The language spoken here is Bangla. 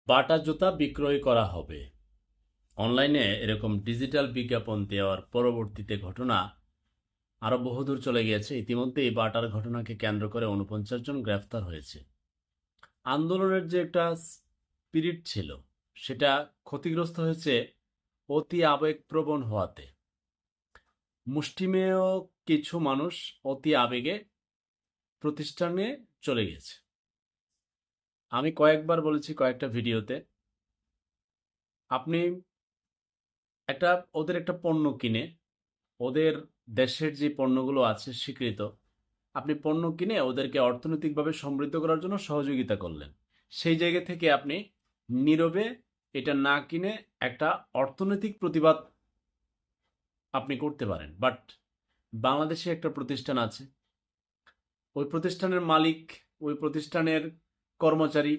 বাটা জুতা বিক্রয় করা হবে। অনলাইনে এরকম ডিজিটাল বিজ্ঞাপন দেওয়ার পরবর্তীতে ঘটনা আরও বহুদূর চলে গিয়েছে। ইতিমধ্যেই বাটার ঘটনাকে কেন্দ্র করে ৪৯ জন গ্রেফতার হয়েছে। আন্দোলনের যে একটা স্পিরিট ছিল সেটা ক্ষতিগ্রস্ত হয়েছে অতি আবেগপ্রবণ হওয়াতে। মুষ্টিমেয় কিছু মানুষ অতি আবেগে প্রতিষ্ঠানে চলে গেছে। আমি কয়েকবার বলেছি কয়েকটা ভিডিওতে, আপনি ওদের একটা পণ্য কিনে, ওদের দেশের যে পণ্যগুলো আছে স্বীকৃত, আপনি পণ্য কিনে ওদেরকে অর্থনৈতিকভাবে সমৃদ্ধ করার জন্য সহযোগিতা করলেন। সেই জায়গা থেকে আপনি নীরবে এটা না কিনে একটা অর্থনৈতিক প্রতিবাদ আপনি করতে পারেন। বাট বাংলাদেশে একটা প্রতিষ্ঠান আছে, ওই প্রতিষ্ঠানের মালিক, ওই প্রতিষ্ঠানের কর্মচারী